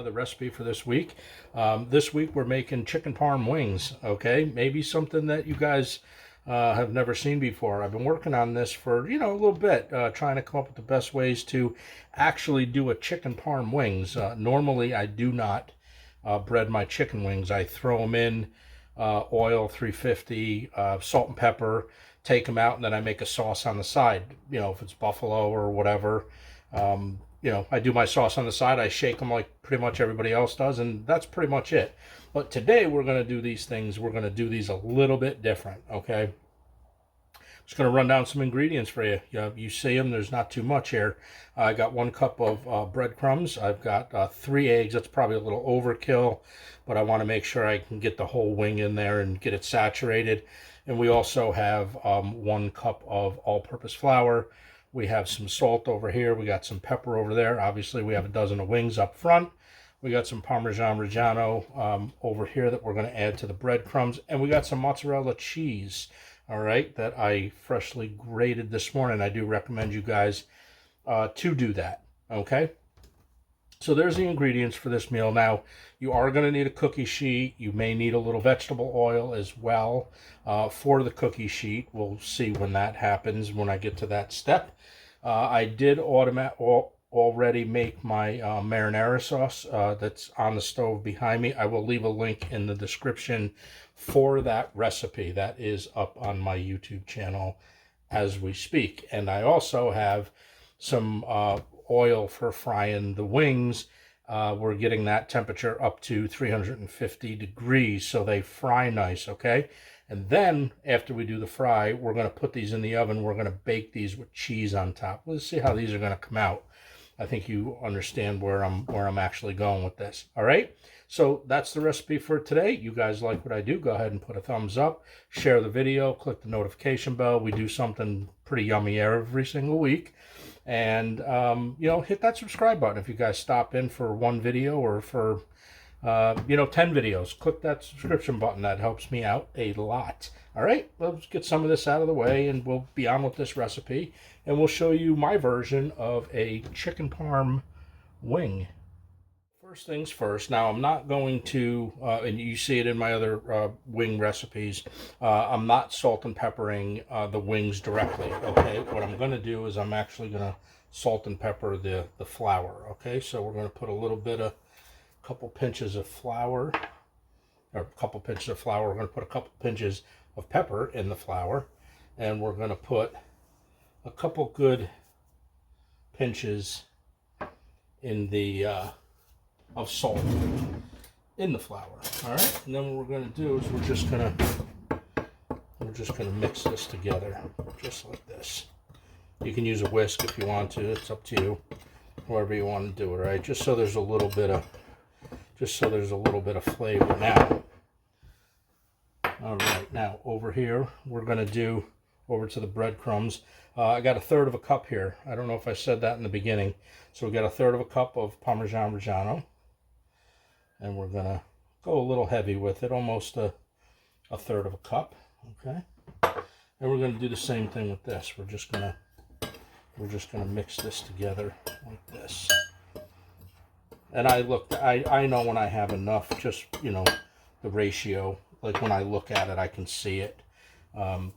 the recipe for this week. This week we're making chicken parm wings, okay? Maybe something that you guys have never seen before. I've been working on this for, a little bit, trying to come up with the best ways to actually do a chicken parm wings. Normally I do not bread my chicken wings. I throw them in oil, 350, salt and pepper, take them out, and then I make a sauce on the side. If it's buffalo or whatever, I do my sauce on the side. I shake them like pretty much everybody else does, and that's pretty much it. But today we're going to do these things. We're going to do these a little bit different, okay? Just going to run down some ingredients for you. You see them, there's not too much here. I got 1 cup of breadcrumbs. I've got 3 eggs. That's probably a little overkill, but I want to make sure I can get the whole wing in there and get it saturated. And we also have 1 cup of all-purpose flour. We have some salt over here. We got some pepper over there. Obviously, we have a dozen of wings up front. We got some Parmesan Reggiano over here that we're going to add to the breadcrumbs. And we got some mozzarella cheese, all right, that I freshly grated this morning. I do recommend you guys to do that, okay? So there's the ingredients for this meal. Now, you are going to need a cookie sheet. You may need a little vegetable oil as well for the cookie sheet. We'll see when that happens, when I get to that step. I did already make my marinara sauce that's on the stove behind me. I will leave a link in the description for that recipe. That is up on my YouTube channel as we speak. And I also have some oil for frying the wings. We're getting that temperature up to 350 degrees so they fry nice, okay? And then after we do the fry, we're going to put these in the oven. We're going to bake these with cheese on top. Let's see how these are going to come out. I think you understand where I'm actually going with this. All right? So that's the recipe for today. You guys like what I do, go ahead and put a thumbs up, share the video, click the notification bell. We do something pretty yummy every single week. And, hit that subscribe button if you guys stop in for 1 video or for, 10 videos. Click that subscription button. That helps me out a lot. All right, let's get some of this out of the way, and we'll be on with this recipe. And we'll show you my version of a chicken parm wing. First things first. Now, I'm not going to, and you see it in my other wing recipes, I'm not salt and peppering the wings directly, okay? What I'm going to do is I'm actually going to salt and pepper the flour, okay? So we're going to put a couple pinches of flour, or a couple pinches of flour. We're going to put a couple pinches of pepper in the flour, and we're going to put a couple good pinches in the of salt in the flour. All right, and then what we're going to do is we're just going to mix this together just like this. You can use a whisk if you want to. It's up to you, however you want to do it. All right, just so there's a little bit of flavor. Now, all right, now over here we're going to do over to the breadcrumbs. I got 1/3 of a cup here. I don't know if I said that in the beginning. So we got 1/3 of a cup of Parmesan Reggiano. And we're going to go a little heavy with it, almost a 1/3 of a cup, okay? And we're going to do the same thing with this. We're just going to mix this together like this. And I know when I have enough, just, the ratio, like when I look at it, I can see it.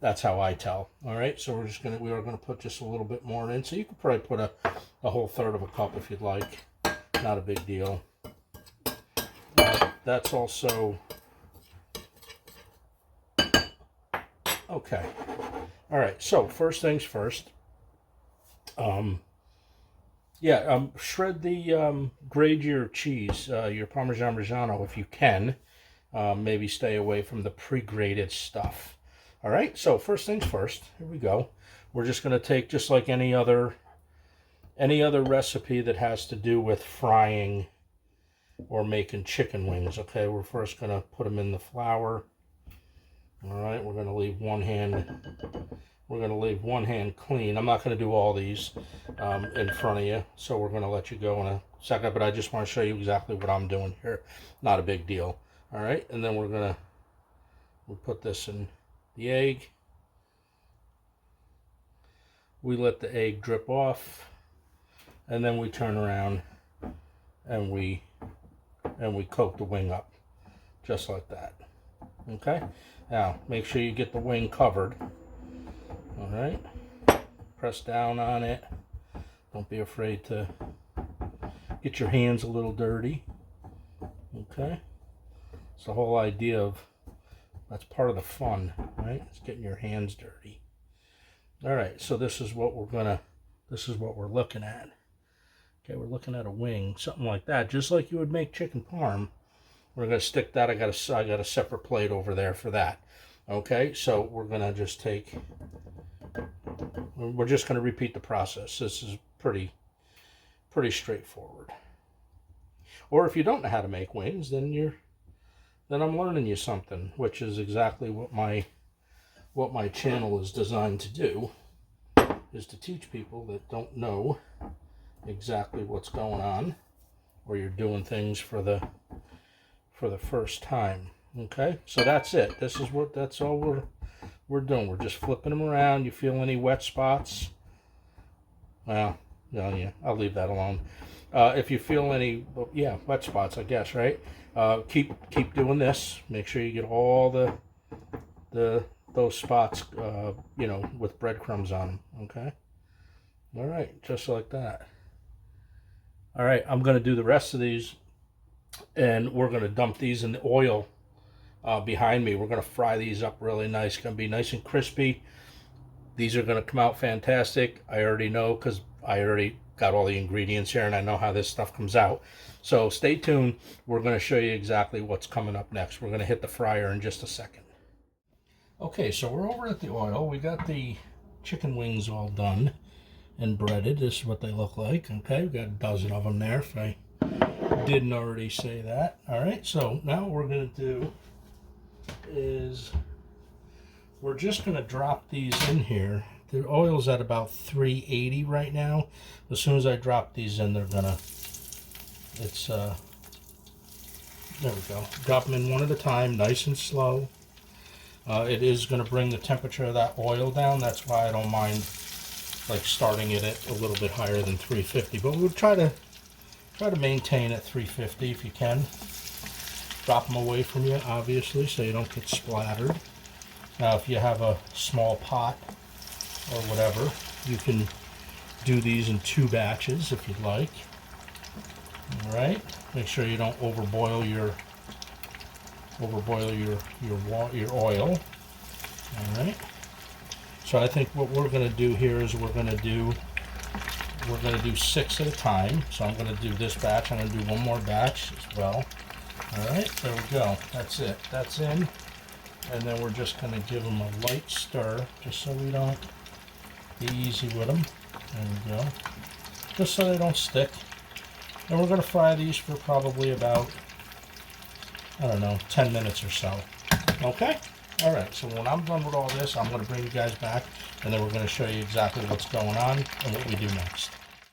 That's how I tell. All right, so we are going to put just a little bit more in. So you could probably put a whole 1/3 of a cup if you'd like. Not a big deal. That's also okay. All right, so first things first. Shred grate your cheese, your Parmesan Reggiano if you can. Maybe stay away from the pre-grated stuff. All right, so first things first. Here we go. We're just going to take, just like any other recipe that has to do with frying or making chicken wings. Okay, we're first going to put them in the flour. All right, we're going to leave one hand clean. I'm not going to do all these in front of you, so we're going to let you go in a second, but I just want to show you exactly what I'm doing here. Not a big deal. All right, and then we'll put this in the egg. We let the egg drip off, and then we turn around and we and we coat the wing up, just like that. Okay, now make sure you get the wing covered. All right, press down on it. Don't be afraid to get your hands a little dirty. Okay, it's the whole idea of, that's part of the fun, right? It's getting your hands dirty. All right, so this is what we're looking at. Okay, we're looking at a wing, something like that, just like you would make chicken parm. We're gonna stick that. I got a separate plate over there for that. Okay, so we're gonna just we're just gonna repeat the process. This is pretty straightforward. Or if you don't know how to make wings, then I'm learning you something, which is exactly what my channel is designed to do, is to teach people that don't know exactly what's going on, or you're doing things for the first time. Okay, so that's it. That's all we're doing. We're just flipping them around. You feel any wet spots? Well, no, yeah, I'll leave that alone. If you feel any, yeah, wet spots, I guess, right? Keep doing this. Make sure you get all those spots, with breadcrumbs on them. Okay. All right, just like that. All right, I'm going to do the rest of these, and we're going to dump these in the oil behind me. We're going to fry these up really nice. Going to be nice and crispy. These are going to come out fantastic. I already know, because I already got all the ingredients here and I know how this stuff comes out. So stay tuned. We're going to show you exactly what's coming up next. We're going to hit the fryer in just a second. Okay, so we're over at the oil. We got the chicken wings all done and breaded. This is what they look like. Okay, we've got a dozen of them there, if I didn't already say that. All right, so now what we're going to do is we're just going to drop these in here. The oil's at about 380 right now. As soon as I drop these in, they're gonna, there we go. Drop them in one at a time, nice and slow. It is gonna bring the temperature of that oil down. That's why I don't mind like starting it at a little bit higher than 350. But we'll try to maintain at 350 if you can. Drop them away from you, obviously, so you don't get splattered. Now, if you have a small pot or whatever, you can do these in 2 batches if you'd like. All right, make sure you don't overboil your oil. All right, so I think what we're going to do here is we're going to do 6 at a time. So I'm going to do this batch. I'm going to do one more batch as well. All right, there we go. That's it. That's in. And then we're just going to give them a light stir, just so we don't be easy with them. There we go. Just so they don't stick. And we're going to fry these for probably about, 10 minutes or so. Okay? All right, so when I'm done with all this, I'm going to bring you guys back, and then we're going to show you exactly what's going on and what we do next.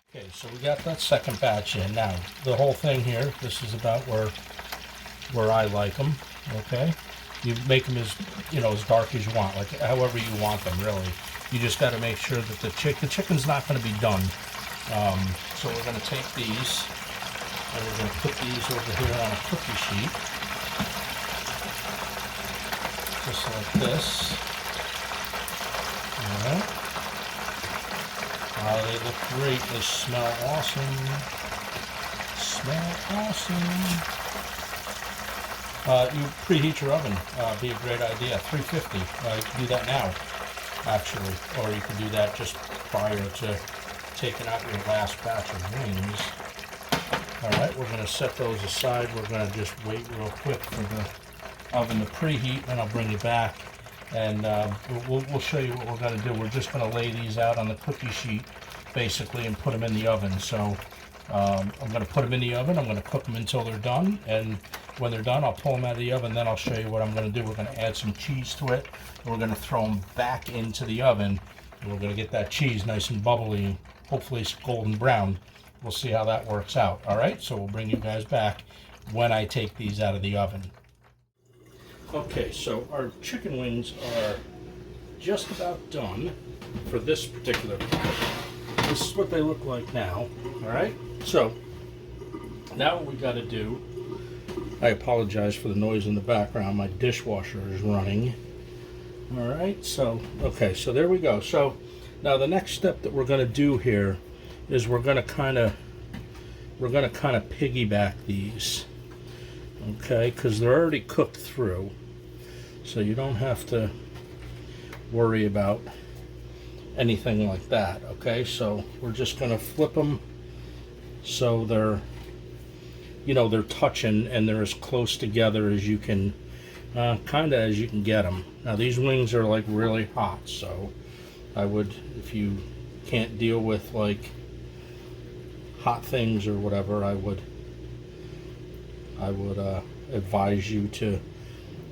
Okay, so we got that second batch in. Now, the whole thing here, this is about where I like them, okay? You make them as dark as you want, like however you want them, really. You just got to make sure that the chicken's not going to be done. So we're going to take these, and we're going to put these over here on a cookie sheet. Just like this. All right. They look great. They smell awesome. Smell awesome. You preheat your oven. Be a great idea. 350. You can do that now, actually. Or you can do that just prior to taking out your last batch of wings. Alright, we're going to set those aside. We're going to just wait real quick for the oven to preheat, and I'll bring you back. And we'll show you what we're going to do. We're just going to lay these out on the cookie sheet, basically, and put them in the oven. So I'm going to put them in the oven. I'm going to cook them until they're done. And when they're done, I'll pull them out of the oven. Then I'll show you what I'm going to do. We're going to add some cheese to it. And we're going to throw them back into the oven. And we're going to get that cheese nice and bubbly, hopefully it's golden brown. We'll see how that works out. All right, so we'll bring you guys back when I take these out of the oven. Okay, so our chicken wings are just about done for this particular part. This is what they look like now. All right, so now what we got to do I apologize for the noise in the background. My dishwasher is running. All right, so, okay, so there we go. So now the next step that we're going to do here is we're going to kind of piggyback these, okay, because they're already cooked through, so you don't have to worry about anything like that. Okay, so we're just going to flip them so they're, you know, they're touching and they're as close together as you can, kind of as you can get them. Now these wings are like really hot, so I would, if you can't deal with like hot things or whatever, I would advise you to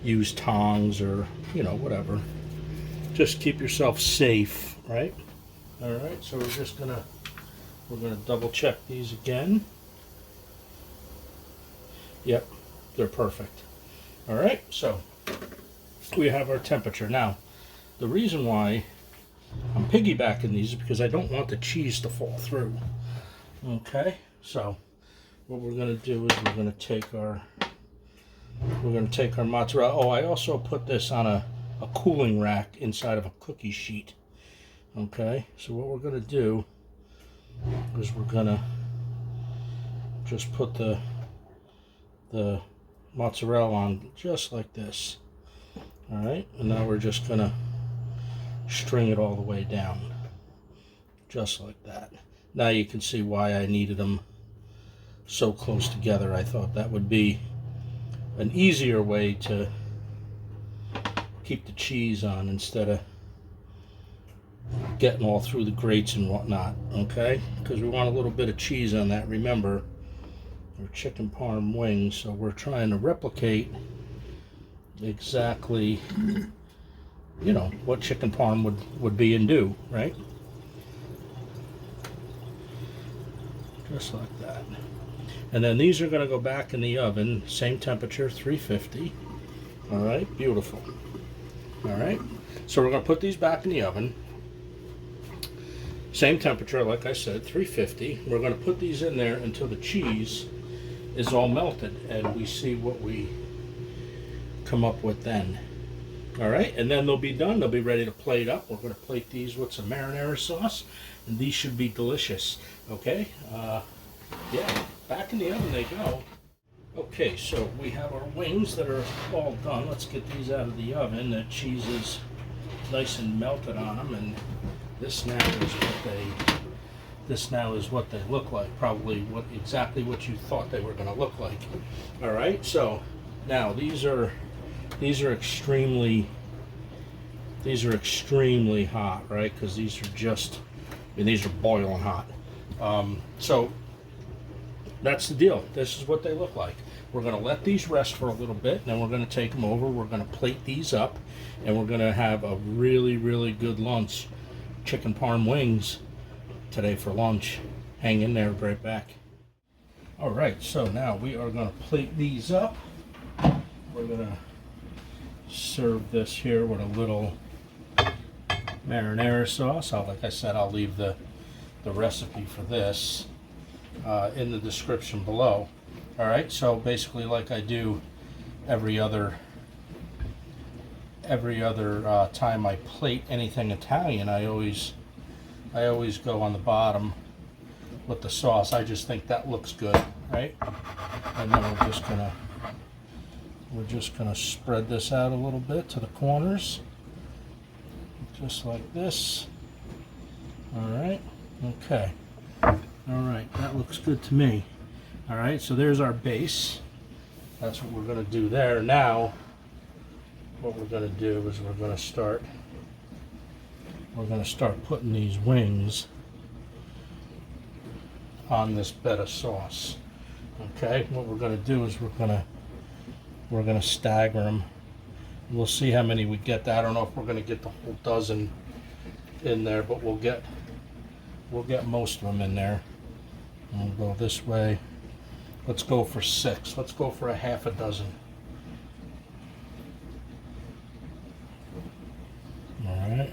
use tongs or, you know, whatever. Just keep yourself safe, right? All right, so we're gonna double check these again. Yep, they're perfect. All right, so we have our temperature. Now, the reason why I'm piggybacking these is because I don't want the cheese to fall through. Okay, so what we're going to do is we're going to take our mozzarella. Oh, I also put this on a cooling rack inside of a cookie sheet. Okay, so what we're going to do is we're going to just put the mozzarella on just like this. All right, and now we're just going to string it all the way down, just like that. Now you can see why I needed them so close together. I thought that would be an easier way to keep the cheese on instead of getting all through the grates and whatnot, okay? Because we want a little bit of cheese on that. Remember, they're chicken parm wings, so we're trying to replicate exactly, you know, what chicken parm would be and do, right? Just like that. And then these are going to go back in the oven, same temperature, 350. All right, beautiful. All right, so we're going to put these back in the oven, same temperature, like I said, 350. We're going to put these in there until the cheese is all melted, and we see what we come up with then. All right, and then they'll be done. They'll be ready to plate up. We're going to plate these with some marinara sauce, and these should be delicious. Okay, yeah, back in the oven they go. Okay, so we have our wings that are all done. Let's get these out of the oven. The cheese is nice and melted on them, and this now is what they look like. Probably exactly what you thought they were going to look like. All right, so now these are extremely hot, right? Because these are just, I mean, these are boiling hot. So that's the deal. This is what they look like. We're going to let these rest for a little bit, and then we're going to take them over. We're going to plate these up, and we're going to have a really, really good lunch. Chicken parm wings today for lunch. Hang in there, right back. All right, so now we are going to plate these up. We're going to serve this here with a little marinara sauce. Like I said, I'll leave the recipe for this in the description below. All right, so basically, like I do every other time I plate anything Italian, I always go on the bottom with the sauce. I just think that looks good, right? And then we're just gonna spread this out a little bit to the corners, just like this. All right, okay. All right, that looks good to me. All right, so there's our base. That's what we're gonna do there. Now, what we're gonna do is we're gonna start putting these wings on this bed of sauce. Okay, what we're gonna do is we're gonna stagger them. We'll see how many we get. I don't know if we're gonna get the whole dozen in there, but we'll get most of them in there. And we'll go this way. Let's go for 6. Let's go for a half a dozen. All right,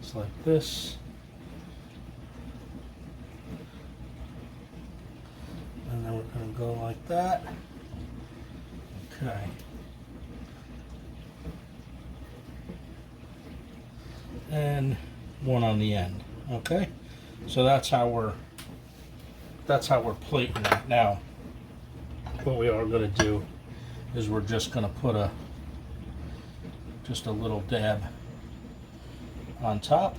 it's like this. And then we're going to go like that. Okay. And one on the end. Okay. So that's how we're plating that. Now, what we are going to do is we're just going to put just a little dab on top,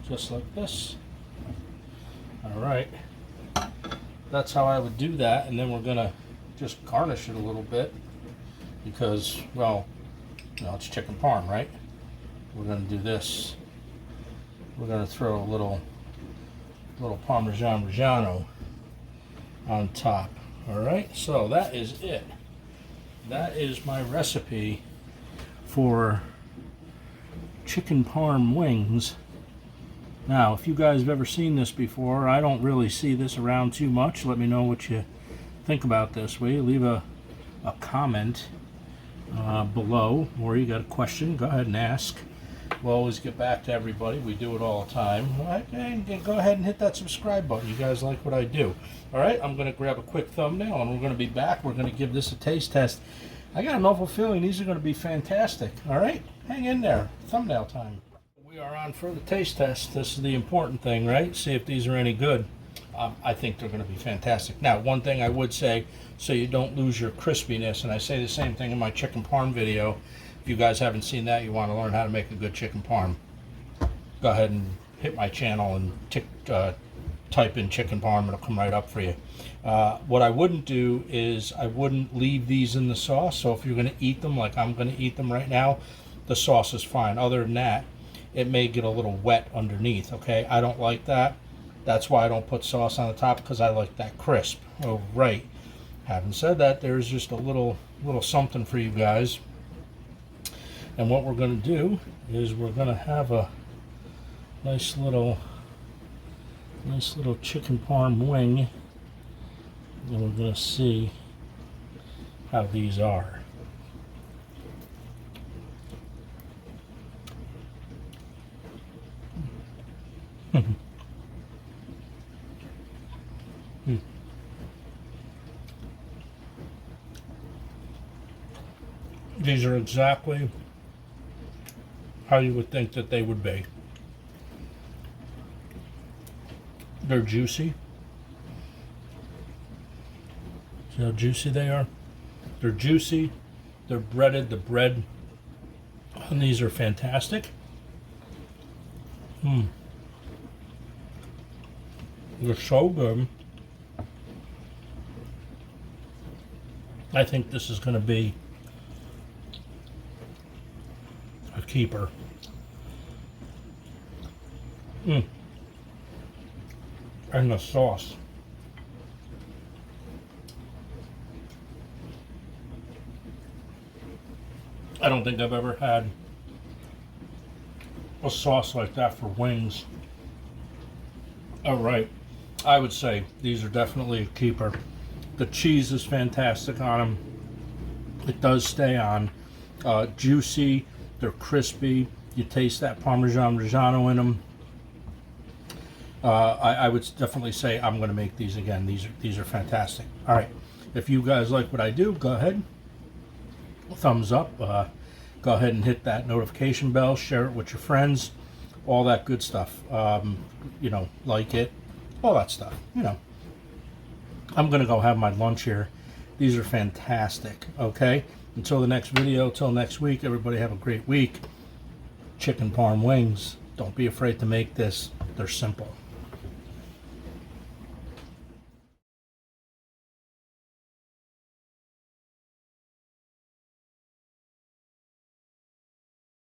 just like this. All right, that's how I would do that, and then we're going to just garnish it a little bit because, well, it's chicken parm, right? We're going to do this. We're going to throw a little Parmesan Reggiano on top. All right, so that is it. That is my recipe for chicken parm wings. Now, if you guys have ever seen this before, I don't really see this around too much. Let me know what you think about this. Will you leave a comment below, or you got a question, go ahead and ask. We'll always get back to everybody. We do it all the time. All right, and go ahead and hit that subscribe button. You guys like what I do. All right, I'm going to grab a quick thumbnail, and we're going to be back. We're going to give this a taste test. I got an awful feeling these are going to be fantastic. All right, hang in there. Thumbnail time. We are on for the taste test. This is the important thing, right? See if these are any good. I think they're going to be fantastic. Now, one thing I would say, so you don't lose your crispiness, and I say the same thing in my chicken parm video. If you guys haven't seen that, you want to learn how to make a good chicken parm, go ahead and hit my channel and type in chicken parm. It'll come right up for you. What I wouldn't do is I wouldn't leave these in the sauce. So if you're going to eat them like I'm going to eat them right now, the sauce is fine. Other than that, it may get a little wet underneath. Okay, I don't like that. That's why I don't put sauce on the top, because I like that crisp. Oh, right. Having said that, there's just a little something for you guys. And what we're going to do is we're going to have a nice little chicken parm wing, and we're going to see how these are. These are exactly how you would think that they would be. They're juicy. See how juicy they are? They're juicy. They're breaded. The bread on these are fantastic. They're so good. I think this is going to be a keeper. And the sauce. I don't think I've ever had a sauce like that for wings. All right, I would say these are definitely a keeper. The cheese is fantastic on them. It does stay on. Juicy, they're crispy. You taste that Parmesan Reggiano in them. I would definitely say I'm going to make these again. These are fantastic. All right, if you guys like what I do, go ahead, thumbs up. Go ahead and hit that notification bell. Share it with your friends. All that good stuff. Like it, all that stuff. I'm going to go have my lunch here. These are fantastic. Okay. Until the next video. Till next week. Everybody have a great week. Chicken parm wings. Don't be afraid to make this. They're simple.